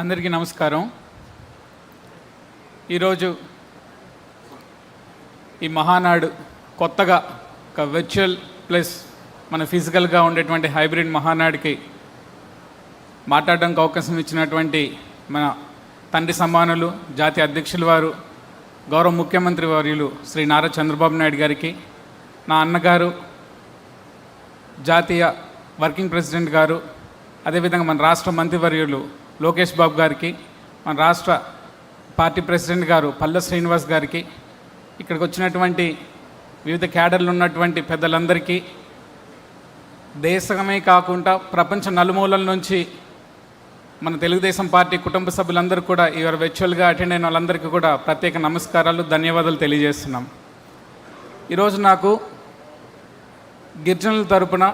అందరికీ నమస్కారం. ఈరోజు ఈ మహానాడు కొత్తగా ఒక వర్చువల్ ప్లస్ మన ఫిజికల్గా ఉండేటువంటి హైబ్రిడ్ మహానాడికి మాట్లాడడానికి అవకాశం ఇచ్చినటువంటి మన తండ్రి సమానులు జాతీయ అధ్యక్షుల వారు గౌరవ ముఖ్యమంత్రి వర్యులు శ్రీ నారా చంద్రబాబు నాయుడు గారికి, నా అన్నగారు జాతీయ వర్కింగ్ ప్రెసిడెంట్ గారు, అదేవిధంగా మన రాష్ట్ర మంత్రివర్యులు లోకేష్ బాబు గారికి, మన రాష్ట్ర పార్టీ ప్రెసిడెంట్ గారు పల్ల శ్రీనివాస్ గారికి, ఇక్కడికి వచ్చినటువంటి వివిధ క్యాడర్లు ఉన్నటువంటి పెద్దలందరికీ, దేశమే కాకుండా ప్రపంచ నలుమూలల నుంచి మన తెలుగుదేశం పార్టీ కుటుంబ సభ్యులందరూ కూడా ఇవాళ వర్చువల్గా అటెండ్ అయిన వాళ్ళందరికీ కూడా ప్రత్యేక నమస్కారాలు, ధన్యవాదాలు తెలియజేస్తున్నాం. ఈరోజు నాకు గిరిజనుల తరపున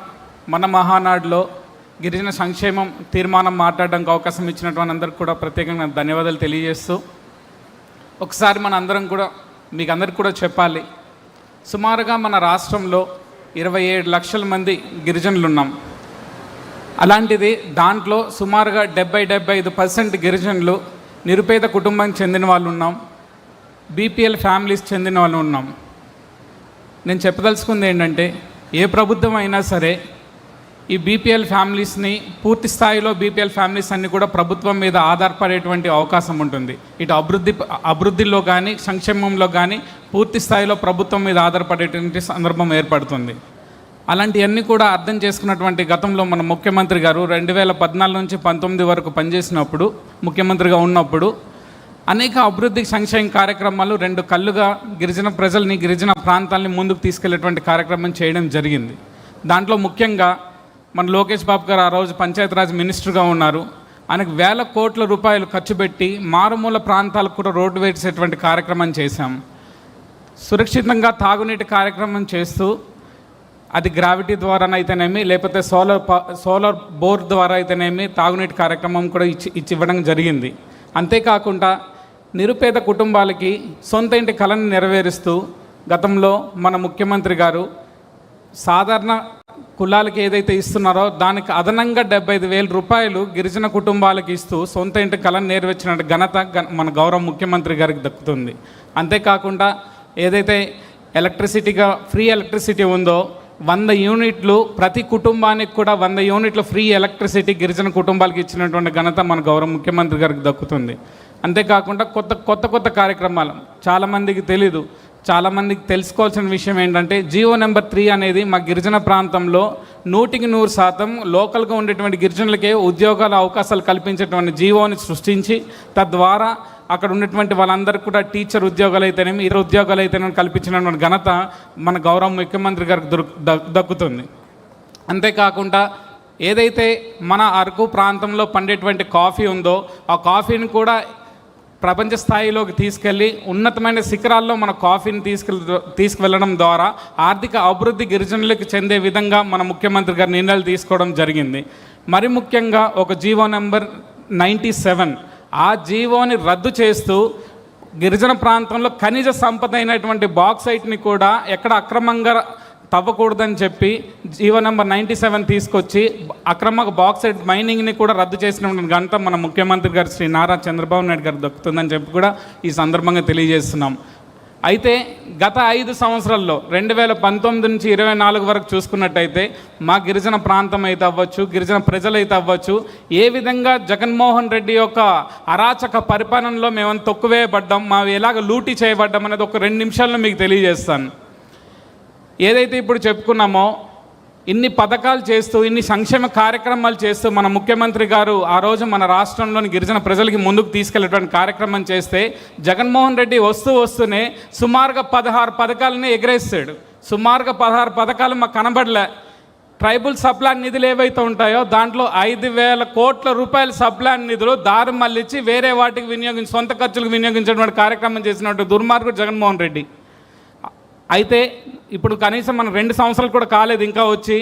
మన మహానాడులో గిరిజన సంక్షేమం తీర్మానం మాట్లాడడానికి అవకాశం ఇచ్చినటువంటి అందరికీ కూడా ప్రత్యేకంగా ధన్యవాదాలు తెలియజేస్తూ, ఒకసారి మన అందరం కూడా మీకు అందరికీ కూడా చెప్పాలి, సుమారుగా మన రాష్ట్రంలో 27 లక్షల మంది గిరిజనులు ఉన్నాం. అలాంటిది దాంట్లో సుమారుగా 70-75% గిరిజనులు నిరుపేద కుటుంబానికి చెందిన వాళ్ళు ఉన్నాం, బీపీఎల్ ఫ్యామిలీస్ చెందిన వాళ్ళు ఉన్నాం. నేను చెప్పదలుచుకుంది ఏంటంటే, ఏ ప్రభుత్వం అయినా సరే ఈ బీపీఎల్ ఫ్యామిలీస్ని పూర్తి స్థాయిలో బీపీఎల్ ఫ్యామిలీస్ అన్నీ కూడా ప్రభుత్వం మీద ఆధారపడేటువంటి అవకాశం ఉంటుంది. ఇటు అభివృద్ధిలో కానీ సంక్షేమంలో కానీ పూర్తి స్థాయిలో ప్రభుత్వం మీద ఆధారపడేటువంటి సందర్భం ఏర్పడుతుంది. అలాంటివన్నీ కూడా అర్థం చేసుకున్నటువంటి గతంలో మన ముఖ్యమంత్రి గారు 2014 నుంచి 19 వరకు పనిచేసినప్పుడు, ముఖ్యమంత్రిగా ఉన్నప్పుడు అనేక అభివృద్ధి సంక్షేమ కార్యక్రమాలు 2 కళ్ళుగా గిరిజన ప్రజల్ని, గిరిజన ప్రాంతాలని ముందుకు తీసుకెళ్లేటువంటి కార్యక్రమం చేయడం జరిగింది. దాంట్లో ముఖ్యంగా మన లోకేష్ బాబు గారు ఆ రోజు పంచాయతీరాజ్ మినిస్టర్గా ఉన్నారు. ఆయనకు వేల కోట్ల రూపాయలు ఖర్చు పెట్టి మారుమూల ప్రాంతాలకు కూడా రోడ్డు వేసేటువంటి కార్యక్రమం చేశాం. సురక్షితంగా తాగునీటి కార్యక్రమం చేస్తూ, అది గ్రావిటీ ద్వారానైతేనేమి లేకపోతే సోలార్ బోర్ ద్వారా అయితేనేమి తాగునీటి కార్యక్రమం కూడా ఇవ్వడం జరిగింది. అంతేకాకుండా నిరుపేద కుటుంబాలకి సొంత ఇంటి కళను నెరవేరుస్తూ గతంలో మన ముఖ్యమంత్రి గారు సాధారణ కులాలకి ఏదైతే ఇస్తున్నారో దానికి అదనంగా 75,000 రూపాయలు గిరిజన కుటుంబాలకు ఇస్తూ సొంత ఇంటి కళను నెరవేర్చిన ఘనత మన గౌరవ ముఖ్యమంత్రి గారికి దక్కుతుంది. అంతేకాకుండా ఏదైతే ఎలక్ట్రిసిటీగా ఫ్రీ ఎలక్ట్రిసిటీ ఉందో 100 యూనిట్లు ప్రతి కుటుంబానికి కూడా 100 యూనిట్లు ఫ్రీ ఎలక్ట్రిసిటీ గిరిజన కుటుంబాలకు ఇచ్చినటువంటి ఘనత మన గౌరవ ముఖ్యమంత్రి గారికి దక్కుతుంది. అంతేకాకుండా కొత్త కార్యక్రమాలు చాలామందికి తెలీదు. చాలామందికి తెలుసుకోవాల్సిన విషయం ఏంటంటే, జీవో నెంబర్ 3 అనేది మా గిరిజన ప్రాంతంలో 100% లోకల్గా ఉండేటువంటి గిరిజనులకే ఉద్యోగాల అవకాశాలు కల్పించేటువంటి జీవోని సృష్టించి, తద్వారా అక్కడ ఉన్నటువంటి వాళ్ళందరికీ కూడా టీచర్ ఉద్యోగాలు అయితేనేమి ఇతర ఉద్యోగాలు అయితేనేమి కల్పించినటువంటి ఘనత మన గౌరవ ముఖ్యమంత్రి గారికి దక్కుతుంది. అంతేకాకుండా ఏదైతే మన అరకు ప్రాంతంలో పండేటువంటి కాఫీ ఉందో ఆ కాఫీని కూడా ప్రపంచ స్థాయిలోకి తీసుకెళ్ళి ఉన్నతమైన శిఖరాల్లో మన కాఫీని తీసుకువెళ్ళడం ద్వారా ఆర్థిక అభివృద్ధి గిరిజనులకు చెందే విధంగా మన ముఖ్యమంత్రి గారు నిర్ణయాలు తీసుకోవడం జరిగింది. మరి ముఖ్యంగా ఒక జీవో నెంబర్ 97 ఆ జీవోని రద్దు చేస్తూ గిరిజన ప్రాంతంలో ఖనిజ సంపద అయినటువంటి బాక్సైట్ని కూడా ఎక్కడ అక్రమంగా తవ్వకూడదని చెప్పి జీవో నెంబర్ 97 తీసుకొచ్చి అక్రమ బాక్సైట్ మైనింగ్ని కూడా రద్దు చేసిన ఘనత మన ముఖ్యమంత్రి గారు శ్రీ నారా చంద్రబాబు నాయుడు గారు దక్కుతుందని చెప్పి కూడా ఈ సందర్భంగా తెలియజేస్తున్నాం. అయితే గత 5 సంవత్సరాల్లో 2019 నుంచి 24 వరకు చూసుకున్నట్టయితే మా గిరిజన ప్రాంతం అయితే అవ్వచ్చు, గిరిజన ప్రజలైతే అవ్వచ్చు, ఏ విధంగా జగన్మోహన్ రెడ్డి యొక్క అరాచక పరిపాలనలో మేము తొక్కువేయబడ్డాం, మావి ఎలాగ లూటీ చేయబడ్డాం అనేది ఒక 2 నిమిషాల్లో మీకు తెలియజేస్తాను. ఏదైతే ఇప్పుడు చెప్పుకున్నామో, ఇన్ని పథకాలు చేస్తూ ఇన్ని సంక్షేమ కార్యక్రమాలు చేస్తూ మన ముఖ్యమంత్రి గారు ఆ రోజు మన రాష్ట్రంలోని గిరిజన ప్రజలకి ముందుకు తీసుకెళ్లేటువంటి కార్యక్రమం చేస్తే, జగన్మోహన్ రెడ్డి వస్తూనే సుమారుగా 16 పథకాలని ఎగరేస్తాడు. సుమారుగా 16 పథకాలు మాకు కనబడలే. ట్రైబల్ సప్లాన్ నిధులు ఏవైతే ఉంటాయో దాంట్లో 5,000 కోట్ల రూపాయల సప్లాన్ నిధులు దారి మళ్ళించి వేరే వాటికి సొంత ఖర్చులకు వినియోగించేటువంటి కార్యక్రమం చేసినటువంటి దుర్మార్గుడు జగన్మోహన్ రెడ్డి. అయితే ఇప్పుడు కనీసం మనం 2 సంవత్సరాలు కూడా కాలేదు ఇంకా వచ్చి,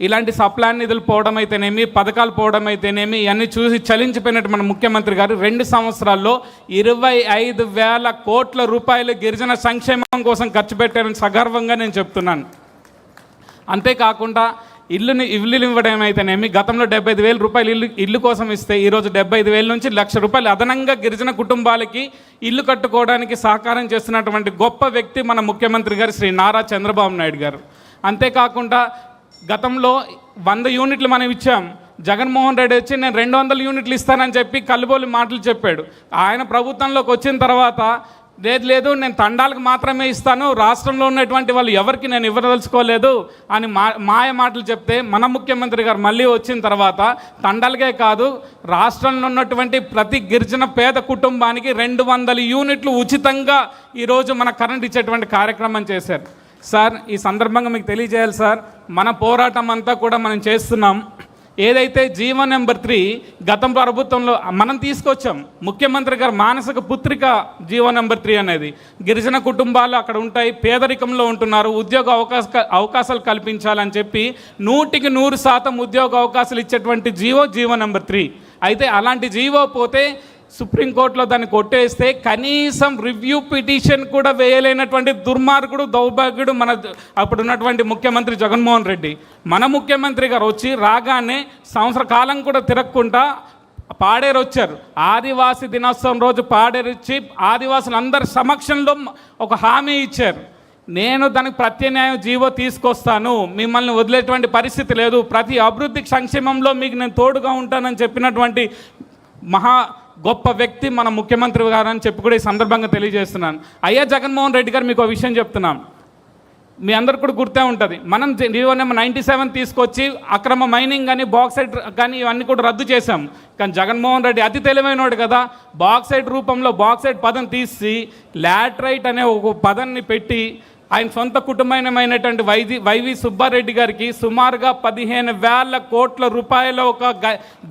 ఇలాంటి సప్లాన్ నిధులు పోవడం అయితేనేమి, పథకాలు పోవడం అయితేనేమి, ఇవన్నీ చూసి చలించిపోయినట్టు మన ముఖ్యమంత్రి గారు 2 సంవత్సరాల్లో 25,000 కోట్ల రూపాయలు గిరిజన సంక్షేమం కోసం ఖర్చు పెట్టారని సగర్వంగా నేను చెప్తున్నాను. అంతేకాకుండా ఇల్లు ఇవ్వడం అయితేనేమి, గతంలో 75,000 రూపాయలు ఇల్లు కోసం ఇస్తే ఈరోజు 75,000 నుంచి 1,00,000 రూపాయలు అదనంగా గిరిజన కుటుంబాలకి ఇల్లు కట్టుకోవడానికి సహకారం చేస్తున్నటువంటి గొప్ప వ్యక్తి మన ముఖ్యమంత్రి గారు శ్రీ నారా చంద్రబాబు నాయుడు గారు. అంతేకాకుండా గతంలో 100 యూనిట్లు మనం ఇచ్చాం. జగన్మోహన్ రెడ్డి వచ్చి నేను 200 యూనిట్లు ఇస్తానని చెప్పి కల్లుబోలి మాటలు చెప్పాడు. ఆయన ప్రభుత్వంలోకి వచ్చిన తర్వాత లేదు నేను తండాలకు మాత్రమే ఇస్తాను, రాష్ట్రంలో ఉన్నటువంటి వాళ్ళు ఎవరికి నేను ఇవ్వదలుచుకోలేదు అని మాయ మాటలు చెప్తే మన ముఖ్యమంత్రి గారు మళ్ళీ వచ్చిన తర్వాత తండాలకే కాదు రాష్ట్రంలో ఉన్నటువంటి ప్రతి గిరిజన పేద కుటుంబానికి 200 యూనిట్లు ఉచితంగా ఈరోజు మన కరెంట్ ఇచ్చేటువంటి కార్యక్రమం చేశారు. సార్, ఈ సందర్భంగా మీకు తెలియజేయాలి సార్, మన పోరాటం అంతా కూడా మనం చేస్తున్నాం. ఏదైతే జీవో నెంబర్ 3 గతం ప్రభుత్వంలో మనం తీసుకొచ్చాం, ముఖ్యమంత్రి గారు మానసిక పుత్రిక జీవో నెంబర్ 3 అనేది గిరిజన కుటుంబాలు అక్కడ ఉంటాయి, పేదరికంలో ఉంటున్నారు, ఉద్యోగ అవకాశాలు కల్పించాలని చెప్పి 100% ఉద్యోగ అవకాశాలు ఇచ్చేటువంటి జీవో నెంబర్ 3. అయితే అలాంటి జీవో పోతే సుప్రీంకోర్టులో దాన్ని కొట్టేస్తే కనీసం రివ్యూ పిటిషన్ కూడా వేయలేనటువంటి దుర్మార్గుడు, దౌర్భాగ్యుడు మన అప్పుడు ఉన్నటువంటి ముఖ్యమంత్రి జగన్మోహన్ రెడ్డి. మన ముఖ్యమంత్రి గారు వచ్చి రాగానే సంవత్సర కాలం కూడా తిరగకుండా పాడేరు వచ్చారు. ఆదివాసీ దినోత్సవం రోజు పాడేరు ఇచ్చి ఆదివాసులందరి సమక్షంలో ఒక హామీ ఇచ్చారు, నేను దానికి ప్రత్యామ్నాయం జీవో తీసుకొస్తాను, మిమ్మల్ని వదిలేటువంటి పరిస్థితి లేదు, ప్రతి అభివృద్ధి సంక్షేమంలో మీకు నేను తోడుగా ఉంటానని చెప్పినటువంటి మహా గొప్ప వ్యక్తి మన ముఖ్యమంత్రి గారు అని చెప్పి కూడా ఈ సందర్భంగా తెలియజేస్తున్నాను. అయ్యా జగన్మోహన్ రెడ్డి గారు, మీకు ఒక విషయం చెప్తున్నాం, మీ అందరికి కూడా గుర్తే ఉంటుంది. మనం జీవో నెంబర్ 97 తీసుకొచ్చి అక్రమ మైనింగ్ కానీ బాక్సైట్ కానీ ఇవన్నీ కూడా రద్దు చేశాం. కానీ జగన్మోహన్ రెడ్డి అతి తెలివైనవాడు కదా, బాక్సైట్ రూపంలో బాక్సైట్ పదం తీసి లాటరైట్ అనే ఒక పదాన్ని పెట్టి ఆయన సొంత కుటుంబమైనటువంటి వైవి సుబ్బారెడ్డి గారికి సుమారుగా 15,000 కోట్ల రూపాయల ఒక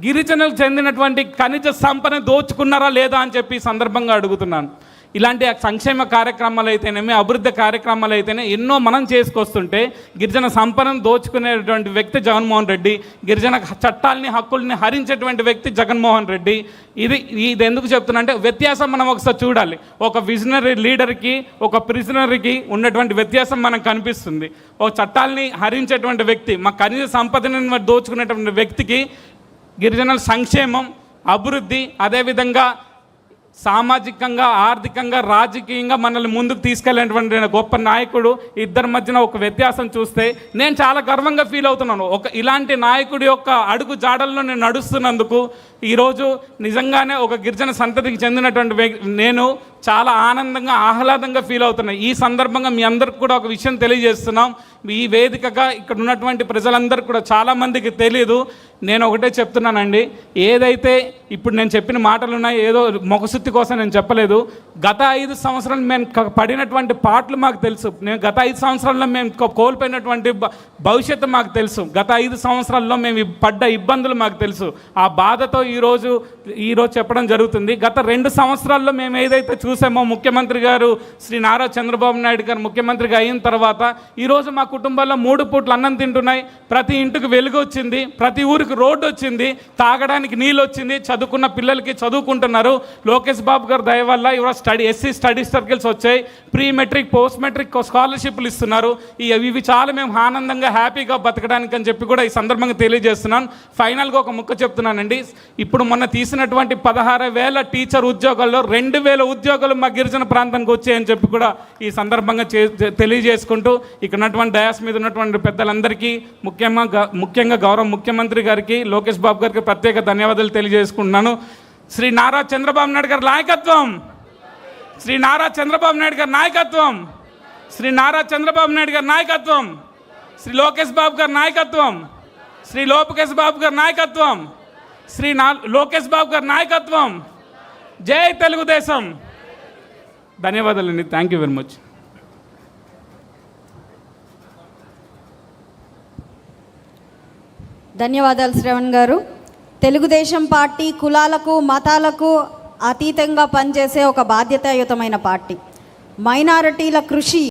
గిరిజనులకు చెందినటువంటి ఖనిజ సంపద దోచుకున్నారా లేదా అని చెప్పి సందర్భంగా అడుగుతున్నాను. ఇలాంటి సంక్షేమ కార్యక్రమాలు అయితేనేమి, అభివృద్ధి కార్యక్రమాలు అయితేనే ఎన్నో మనం చేసుకొస్తుంటే గిరిజన సంపదను దోచుకునేటువంటి వ్యక్తి జగన్మోహన్ రెడ్డి, గిరిజన చట్టాలని హక్కుల్ని హరించేటువంటి వ్యక్తి జగన్మోహన్ రెడ్డి. ఇది ఎందుకు చెప్తున్నా అంటే వ్యత్యాసం మనం ఒకసారి చూడాలి. ఒక విజనరీ లీడర్కి ఒక ప్రిజనర్కి ఉన్నటువంటి వ్యత్యాసం మనకు కనిపిస్తుంది. ఒక చట్టాలని హరించేటువంటి వ్యక్తి, మా ఖనిజ సంపదను దోచుకునేటువంటి వ్యక్తికి గిరిజనుల సంక్షేమం, అభివృద్ధి, అదేవిధంగా సామాజికంగా, ఆర్థికంగా, రాజకీయంగా మనల్ని ముందుకు తీసుకెళ్ళినటువంటి గొప్ప నాయకుడు, ఇద్దరి మధ్యన ఒక వ్యత్యాసం చూస్తే నేను చాలా గర్వంగా ఫీల్ అవుతున్నాను. ఇలాంటి నాయకుడి యొక్క అడుగు జాడల్లో నేను నడుస్తున్నందుకు ఈరోజు నిజంగానే ఒక గిరిజన సంతతికి చెందినటువంటి నేను చాలా ఆనందంగా, ఆహ్లాదంగా ఫీల్ అవుతున్నాను. ఈ సందర్భంగా మీ అందరికి కూడా ఒక విషయం తెలియజేస్తున్నాం. ఈ వేదికగా ఇక్కడ ఉన్నటువంటి ప్రజలందరికీ కూడా చాలామందికి తెలియదు. నేను ఒకటే చెప్తున్నానండి, ఏదైతే ఇప్పుడు నేను చెప్పిన మాటలు ఉన్నాయో ఏదో మొగసుత్తి కోసం నేను చెప్పలేదు. గత 5 సంవత్సరాలు మేము పడినటువంటి పాటలు మాకు తెలుసు. నేను గత 5 సంవత్సరాల్లో మేము కోల్పోయినటువంటి భవిష్యత్తు మాకు తెలుసు. గత 5 సంవత్సరాల్లో మేము పడ్డ ఇబ్బందులు మాకు తెలుసు. ఆ బాధతో ఈరోజు చెప్పడం జరుగుతుంది. గత 2 సంవత్సరాల్లో మేము ఏదైతే చూసామో, ముఖ్యమంత్రి గారు శ్రీ నారా చంద్రబాబు నాయుడు గారు ముఖ్యమంత్రిగా అయిన తర్వాత ఈరోజు మా కుటుంబాల్లో 3 పూట్ల అన్నం తింటున్నాయి, ప్రతి ఇంటికి వెలుగు వచ్చింది, ప్రతి ఊరికి రోడ్డు వచ్చింది, తాగడానికి నీళ్ళు వచ్చింది, చదువుకున్న పిల్లలకి చదువుకుంటున్నారు. లోకేష్ బాబు గారు దయ వల్ల ఇవాళ ఎస్సీ స్టడీ సర్కిల్స్ వచ్చాయి, ప్రీ మెట్రిక్, పోస్ట్ మెట్రిక్ స్కాలర్షిప్లు ఇస్తున్నారు. ఇవి చాలా మేము ఆనందంగా, హ్యాపీగా బతకడానికి అని చెప్పి కూడా ఈ సందర్భంగా తెలియజేస్తున్నాను. ఫైనల్గా ఒక ముక్క చెప్తున్నానండి, ఇప్పుడు మొన్న తీసినటువంటి 16,000 టీచర్ ఉద్యోగాల్లో 2,000 ఉద్యోగాలు మా గిరిజన ప్రాంతానికి వచ్చాయని చెప్పి కూడా ఈ సందర్భంగా తెలియజేసుకుంటూ ఇక్కడ ఉన్నటువంటి డయాస్ మీద ఉన్నటువంటి పెద్దలందరికీ, ముఖ్యంగా గౌరవ ముఖ్యమంత్రి గారికి, లోకేష్ బాబు గారికి ప్రత్యేక ధన్యవాదాలు తెలియజేసుకుంటున్నాను. శ్రీ నారా చంద్రబాబు నాయుడు గారి నాయకత్వం, శ్రీ నారా చంద్రబాబు నాయుడు గారి నాయకత్వం, శ్రీ నారా చంద్రబాబు నాయుడు గారి నాయకత్వం, శ్రీ లోకేష్ బాబు గారి నాయకత్వం, శ్రీ లోకేష్ బాబు గారి నాయకత్వం, శ్రీ లోకేష్ బాబు గారి నాయకత్వం. జై తెలుగుదేశం. ధన్యవాదాలండి. Thank you very much. ధన్యవాదాలు శ్రవణ్ గారు. తెలుగుదేశం పార్టీ కులాలకు, మతాలకు అతీతంగా పనిచేసే ఒక బాధ్యతాయుతమైన పార్టీ. మైనారిటీల కృషి